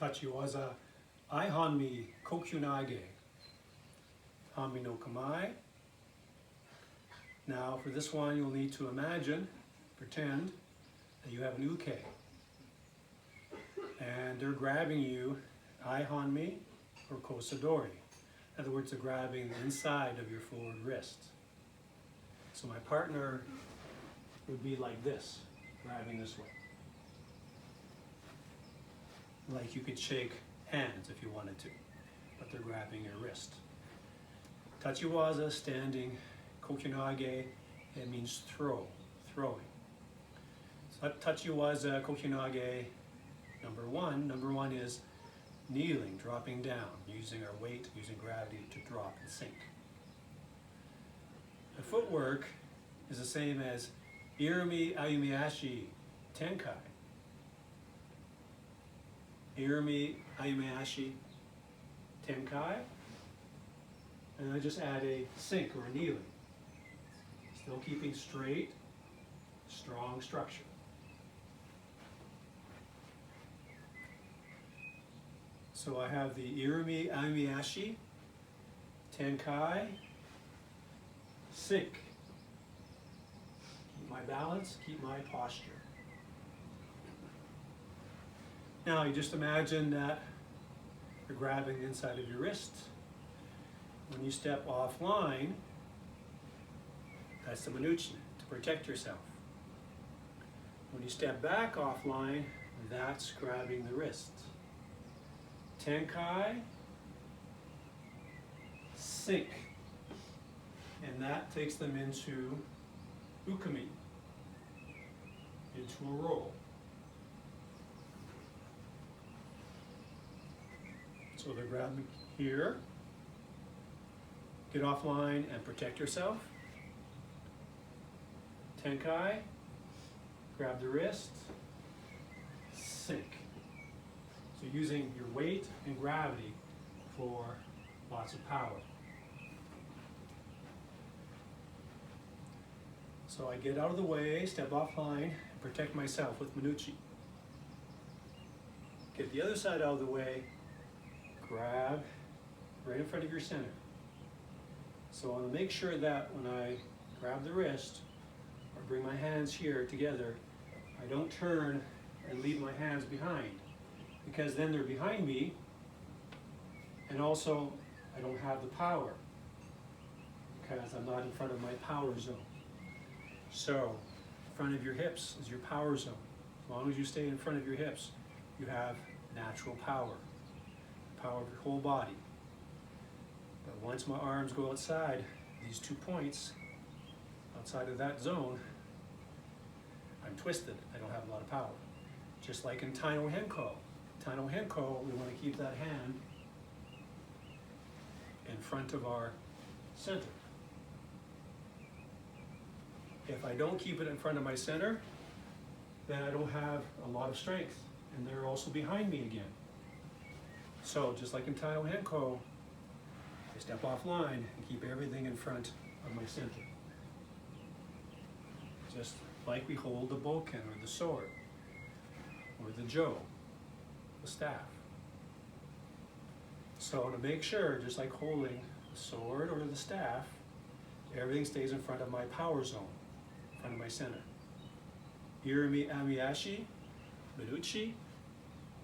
Tachiwaza, Hanmi Kokyu Nage, Hanmi no Kamae. Now for this one you'll need to imagine, pretend that you have an uke. And they're grabbing you, Hanmi or Kosadori. In other words, they're grabbing the inside of your forward wrist. So my partner would be like this, grabbing this way. Like you could shake hands if you wanted to, but they're grabbing your wrist. Tachiwaza, standing, Kokyu Nage, it means throw, throwing. So Tachiwaza, Kokyu Nage, number one is kneeling, dropping down, using our weight, using gravity to drop and sink. The footwork is the same as Irumi Ayumiashi Tenkai. Irumi Ayumiashi Tenkai. And I just add a sink or a kneeling. Still keeping straight, strong structure. So I have the Irumi Ayumiashi Tenkai, sink. Keep my balance, keep my posture. Now you just imagine that you're grabbing the inside of your wrist. When you step offline, that's the manuchi, to protect yourself. When you step back offline, that's grabbing the wrist. Tenkai, sink. And that takes them into ukami, into a roll. So they're grabbing here. Get offline and protect yourself. Tenkai, grab the wrist, sink. So using your weight and gravity for lots of power. So I get out of the way, step offline, and protect myself with manuchi. Get the other side out of the way, grab right in front of your center. So I want to make sure that when I grab the wrist or bring my hands here together, I don't turn and leave my hands behind, because then they're behind me, and also I don't have the power because I'm not in front of my power zone. So in front of your hips is your power zone. As long as you stay in front of your hips, you have natural power, the power of your whole body. But once my arms go outside these 2 points, outside of that zone, I'm twisted. I don't have a lot of power. Just like in Taino Henko. Taino Henko, we want to keep that hand in front of our center. If I don't keep it in front of my center, then I don't have a lot of strength, and they're also behind me again. So just like in Taino Henko, I step offline and keep everything in front of my center. Just like we hold the bokken or the sword, or the jo, the staff. So to make sure, just like holding the sword or the staff, everything stays in front of my power zone, in front of my center. Irumi Amiyashi, Manuchi,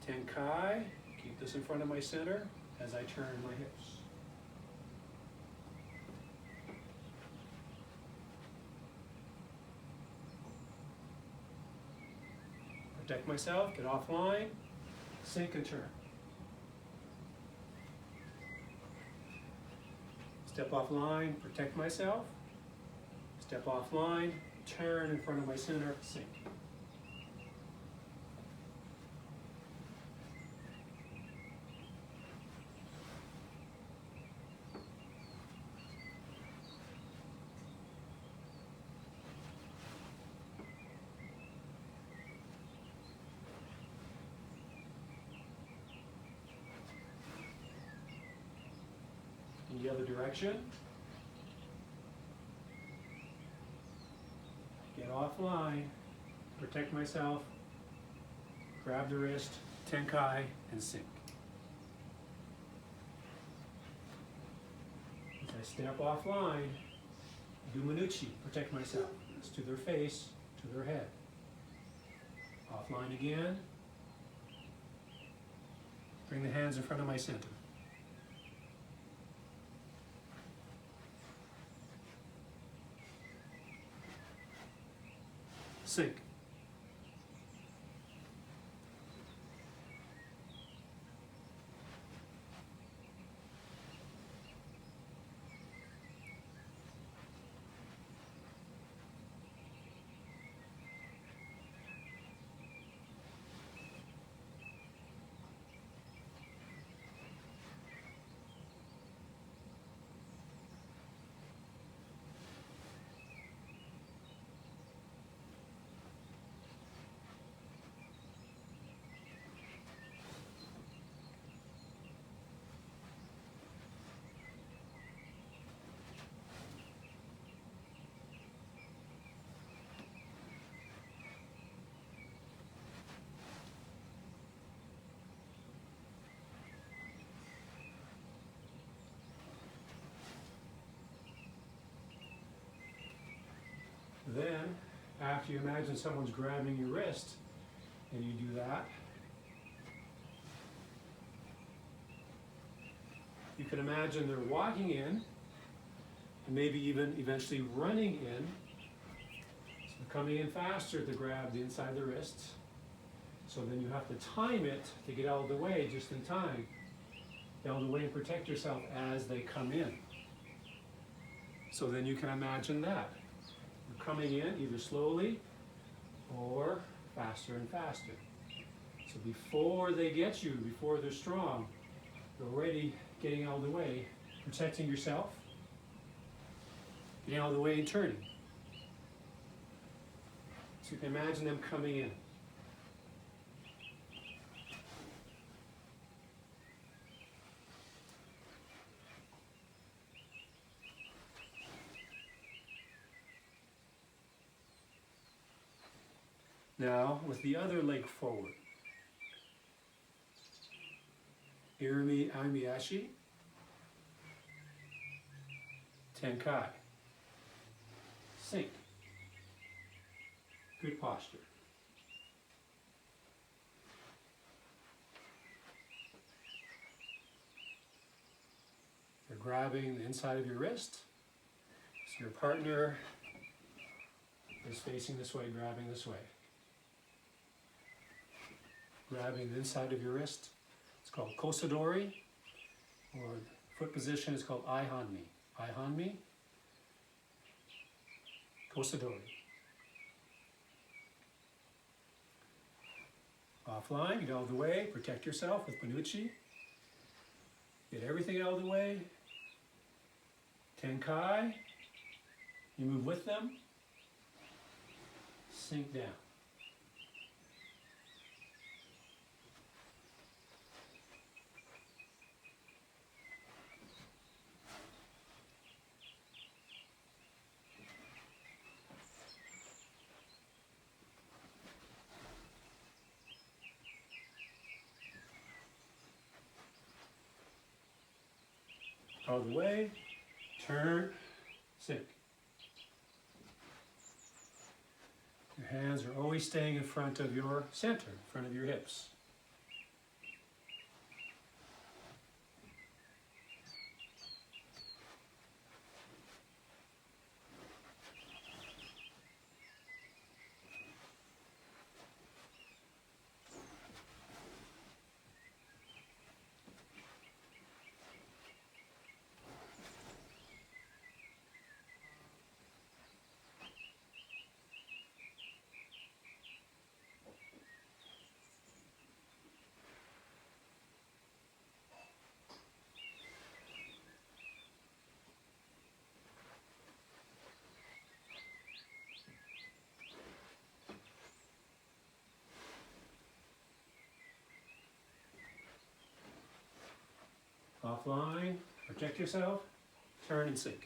Tenkai, keep this in front of my center as I turn my hips. Protect myself, get offline, sink and turn. Step offline, protect myself. Step offline, turn in front of my center, sink. In the other direction. Get offline, protect myself, grab the wrist, tenkai, and sink. As I step offline, do manuchi, protect myself. It's to their face, to their head. Offline again. Bring the hands in front of my center. Sink. Then, after you imagine someone's grabbing your wrist, and you do that, you can imagine they're walking in, and maybe even eventually running in. So they're coming in faster to grab the inside of the wrist. So then you have to time it to get out of the way just in time. Get out of the way and protect yourself as they come in. So then you can imagine that. You're coming in either slowly or faster and faster. So before they get you, before they're strong, you're already getting out of the way, protecting yourself, getting out of the way and turning. So you can imagine them coming in. Now, with the other leg forward. Irimi Amiyashi. Tenkai. Sink. Good posture. You're grabbing the inside of your wrist. So your partner is facing this way, grabbing this way. Grabbing the inside of your wrist. It's called kosadori, or foot position is called Hanmi. Hanmi, kosadori. Offline, get out of the way, protect yourself with manuchi. Get everything out of the way. Tenkai, you move with them. Sink down. Out of the way, turn, sink. Your hands are always staying in front of your center, in front of your hips. Offline, protect yourself, turn and sink.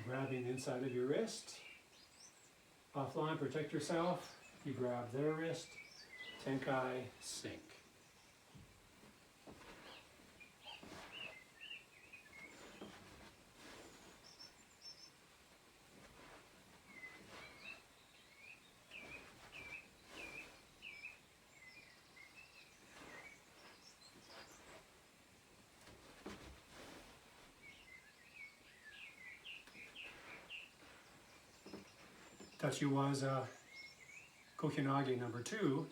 Grabbing the inside of your wrist. Offline, protect yourself. You grab their wrist. Tenkai, sink. Tachiwaza Kokyu Nage number 2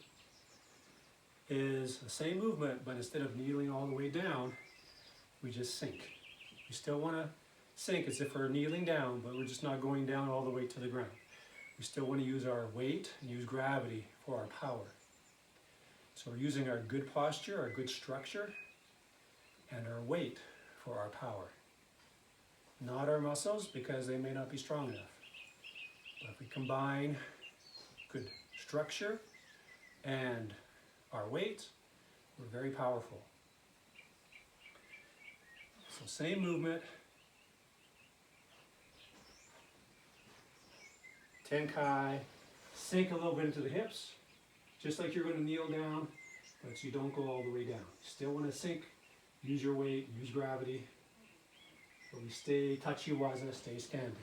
is the same movement, but instead of kneeling all the way down, we just sink. We still want to sink as if we're kneeling down, but we're just not going down all the way to the ground. We still want to use our weight and use gravity for our power. So we're using our good posture, our good structure, and our weight for our power. Not our muscles, because they may not be strong enough. But if we combine good structure and our weight, we're very powerful. So same movement. Tenkai, sink a little bit into the hips, just like you're going to kneel down, but you don't go all the way down. You still want to sink, use your weight, use gravity, but we stay Tachiwaza, stay standing.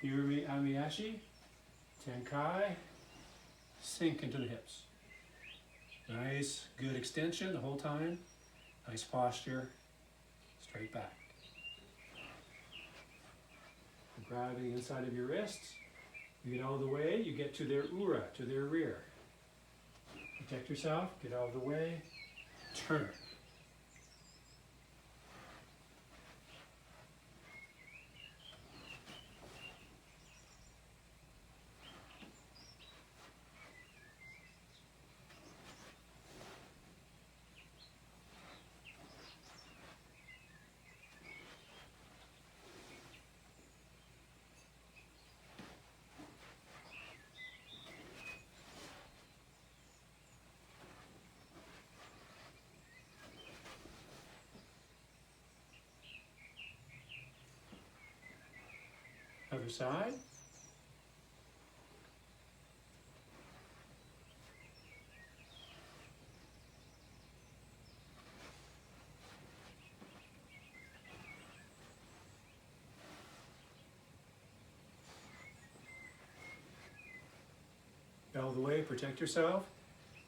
Yuri Amiyashi, Tenkai, sink into the hips. Nice, good extension the whole time. Nice posture, straight back. Grabbing inside of your wrists. You get out of the way, you get to their ura, to their rear. Protect yourself, get out of the way, turn. Other side. Out of the way, protect yourself.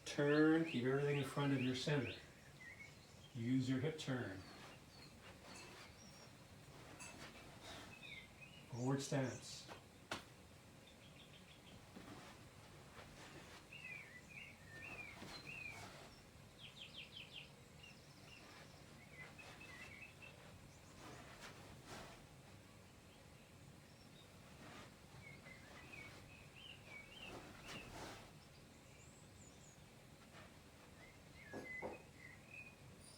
Turn, keep everything in front of your center. Use your hip turn. Forward stance.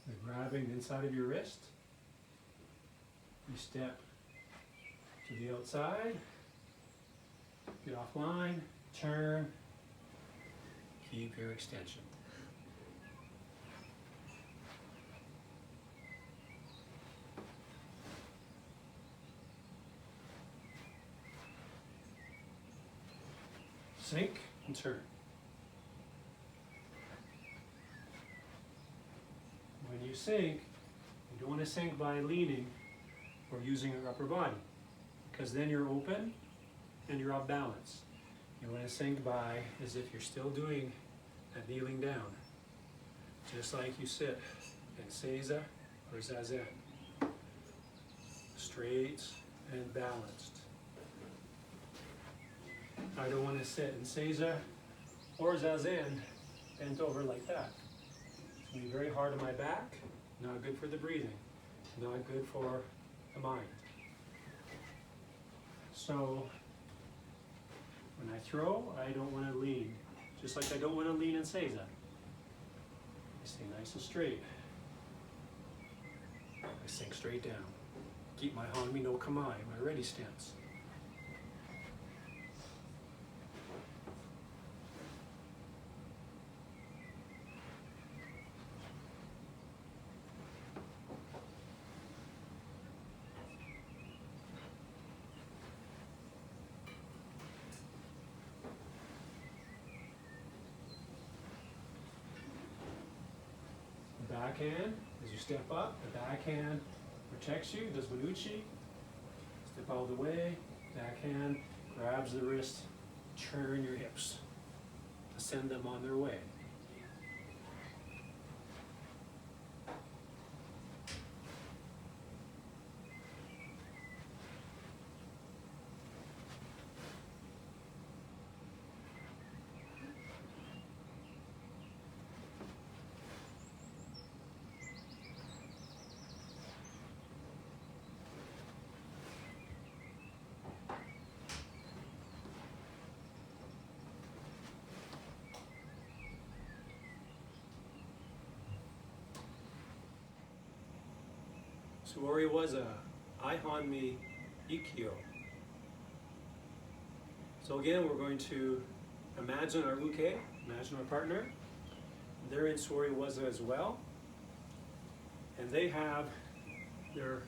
And grabbing the inside of your wrist. You step to the outside, get offline, turn, keep your extension. Sink and turn. When you sink, you don't want to sink by leaning or using your upper body, because then you're open and you're off balance. You want to sink by as if you're still doing a kneeling down, just like you sit in Seiza or Zazen. Straight and balanced. I don't want to sit in Seiza or Zazen bent over like that. It's going to be very hard on my back, not good for the breathing. not good for the mind. So when I throw, I don't want to lean, just like I don't want to lean in Seiza. I stay nice and straight. I sink straight down. Keep my Hanmi no Kamae, my ready stance. Backhand, as you step up, the backhand protects you, does Manuchi. Step out of the way, backhand grabs the wrist, turn your hips to send them on their way. Suwariwaza, I Hanmi Ikkyo. So again, we're going to imagine our uke, imagine our partner. They're in Suwariwaza as well. And they have their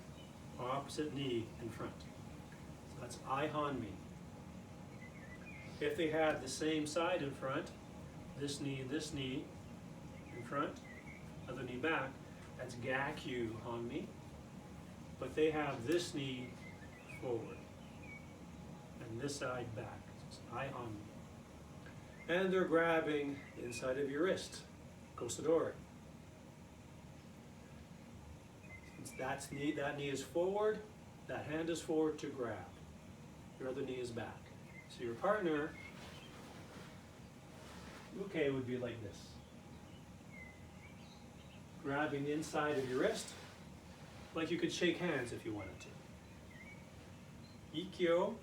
opposite knee in front. So that's I Hanmi. If they had the same side in front, this knee in front, other knee back, that's Gakyu Hanmi. But they have this knee forward and this side back. It's I Hanmi. And they're grabbing the inside of your wrist, Kosadori. Since that knee is forward, that hand is forward to grab. Your other knee is back. So your partner, uke would be like this. Grabbing the inside of your wrist, like you could shake hands if you wanted to. Ikkyo,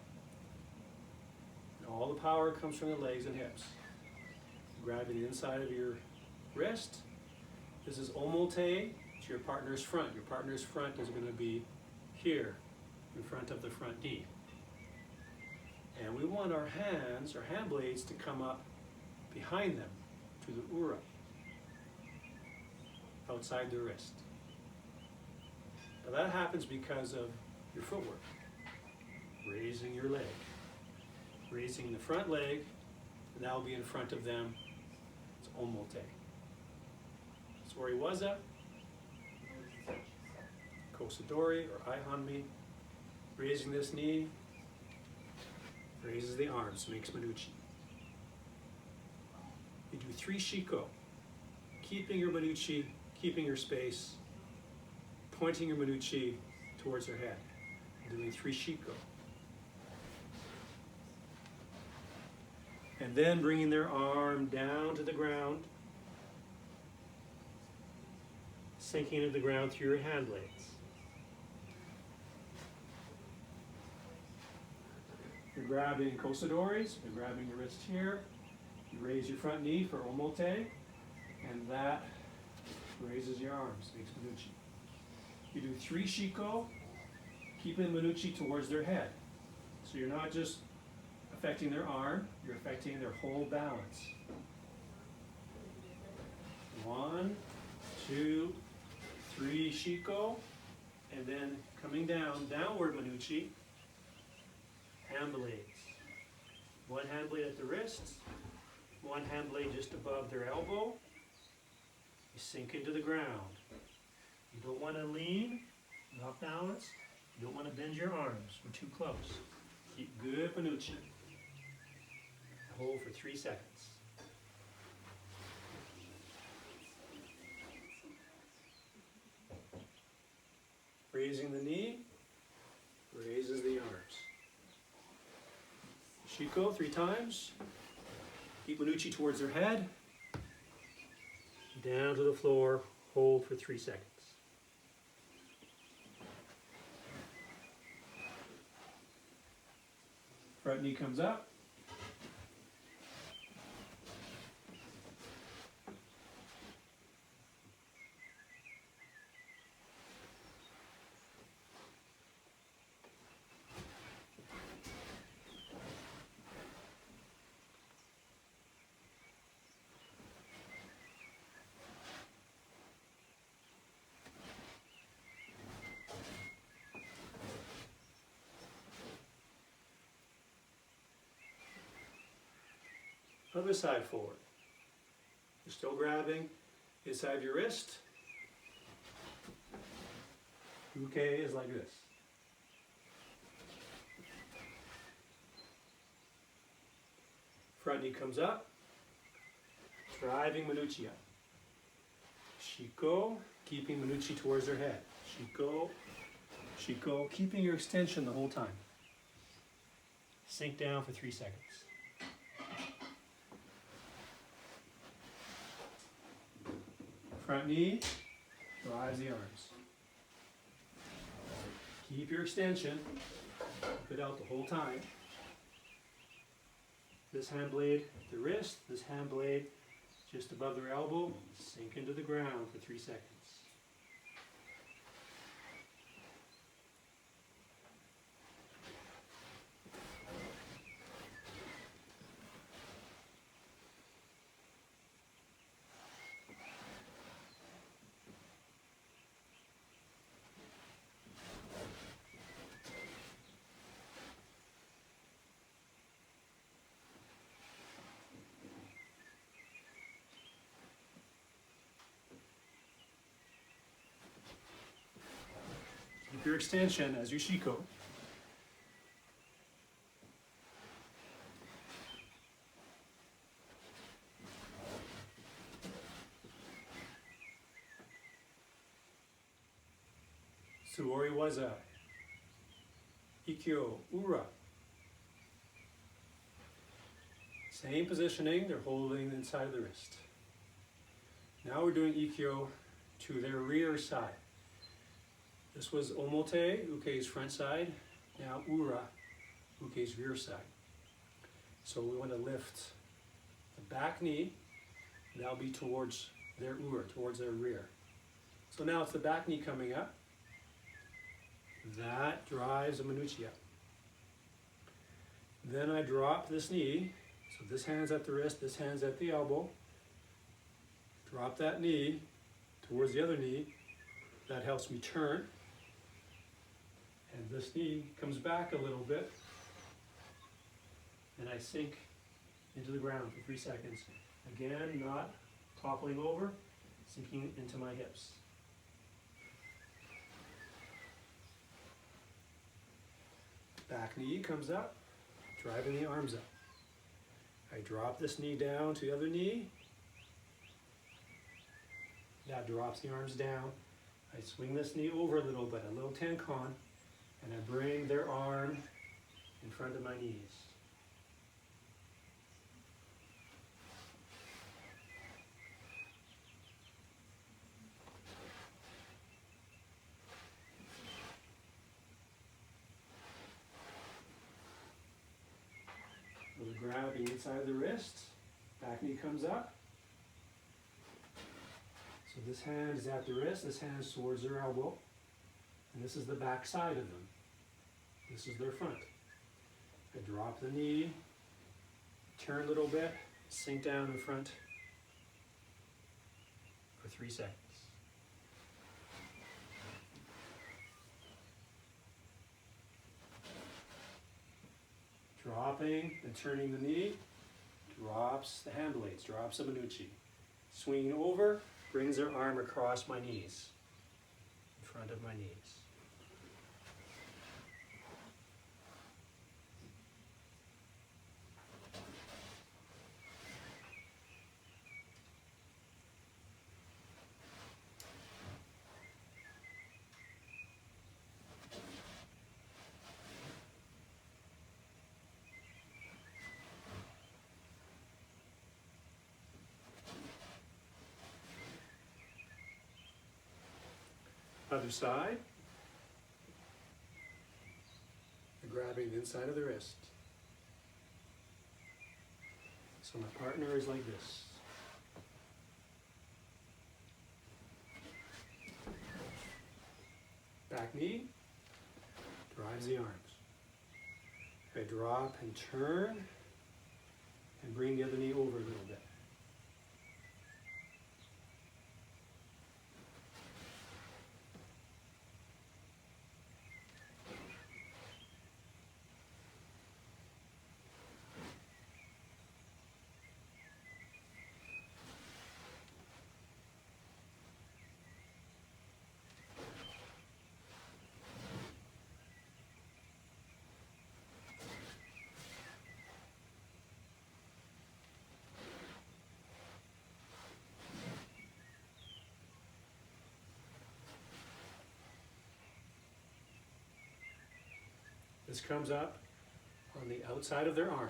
and all the power comes from the legs and hips. Grabbing the inside of your wrist. This is Omote, it's your partner's front. Your partner's front is going to be here, in front of the front knee. And we want our hands, our hand blades, to come up behind them to the ura, outside the wrist. Now that happens because of your footwork. Raising your leg. Raising the front leg, and that will be in front of them. It's Omote. Suwariwaza, Kosadori or I Hanmi. Raising this knee, raises the arms, makes Manuchi. You do 3 shiko, keeping your Manuchi, keeping your space, pointing your Manuchi towards her head, doing 3 shiko. And then bringing their arm down to the ground, sinking into the ground through your hand blades. You're grabbing kosadoris, you're grabbing your wrist here, you raise your front knee for omote, and that raises your arms, makes Manuchi. You do 3 shiko, keeping Manuchi towards their head. So you're not just affecting their arm, you're affecting their whole balance. 1, 2, 3 shiko, and then coming down, downward Manuchi, hand blades. 1 hand blade at the wrist, 1 hand blade just above their elbow. You sink into the ground. You don't want to lean, not balance. You don't want to bend your arms. We're too close. Keep good Manuchi. Hold for 3 seconds. Raising the knee, raises the arms. Shiko 3 times. Keep Manuchi towards their head. Down to the floor, hold for 3 seconds. Front knee comes up. Other side forward. You're still grabbing inside your wrist. Uke is like this. Front knee comes up. Driving Manuchi up. Shiko, keeping Manuchi towards her head. Shiko, Shiko, keeping your extension the whole time. Sink down for 3 seconds. Front knee, drives the arms. Keep your extension, keep it out the whole time. This hand blade at the wrist, this hand blade just above their elbow, sink into the ground for 3 seconds. Keep your extension as you shiko. Suwariwaza, Ikkyo, Ura. Same positioning, they're holding inside of the wrist. Now we're doing Ikkyo to their rear side. This was Omote, Uke's front side. Now Ura, Uke's rear side. So we want to lift the back knee. That'll be towards their Ura, towards their rear. So now it's the back knee coming up. That drives a Manuchi up. Then I drop this knee. So this hand's at the wrist, this hand's at the elbow. Drop that knee towards the other knee. That helps me turn. And this knee comes back a little bit. And I sink into the ground for 3 seconds. Again, not toppling over, sinking into my hips. Back knee comes up, driving the arms up. I drop this knee down to the other knee. That drops the arms down. I swing this knee over a little bit, a little tenkon, and I bring their arm in front of my knees. We're grabbing inside the wrist, back knee comes up. So this hand is at the wrist, this hand is towards their elbow, and this is the back side of them. This is their front. I drop the knee, turn a little bit, sink down in front for 3 seconds. Dropping and turning the knee, drops the hand blades, drops a Manuchi. Swinging over, brings their arm across my knees, in front of my knees. Other side. You're grabbing the inside of the wrist. So my partner is like this. Back knee drives the arms. I drop and turn and bring the other knee over a little bit. This comes up on the outside of their arm.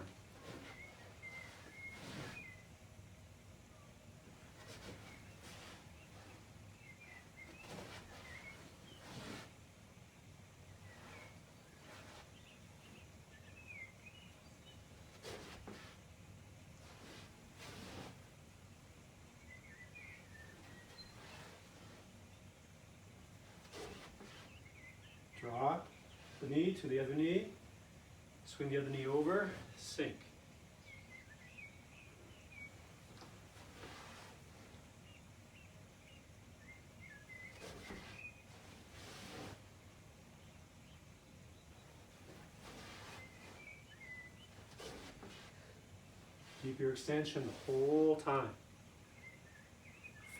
Drop the knee to the other knee, swing the other knee over, sink. Keep your extension the whole time.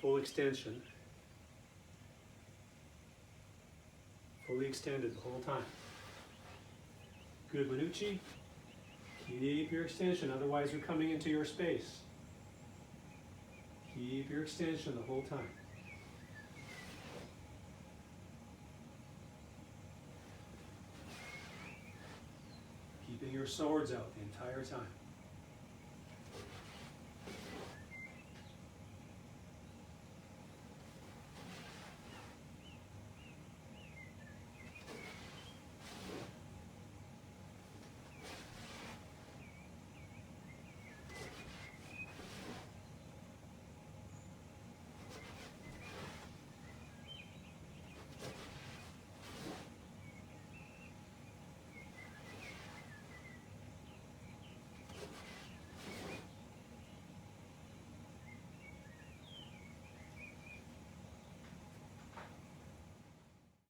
Full extension. Fully extended the whole time. Good, Manucci. Keep your extension, otherwise you're coming into your space. Keep your extension the whole time. Keeping your swords out the entire time.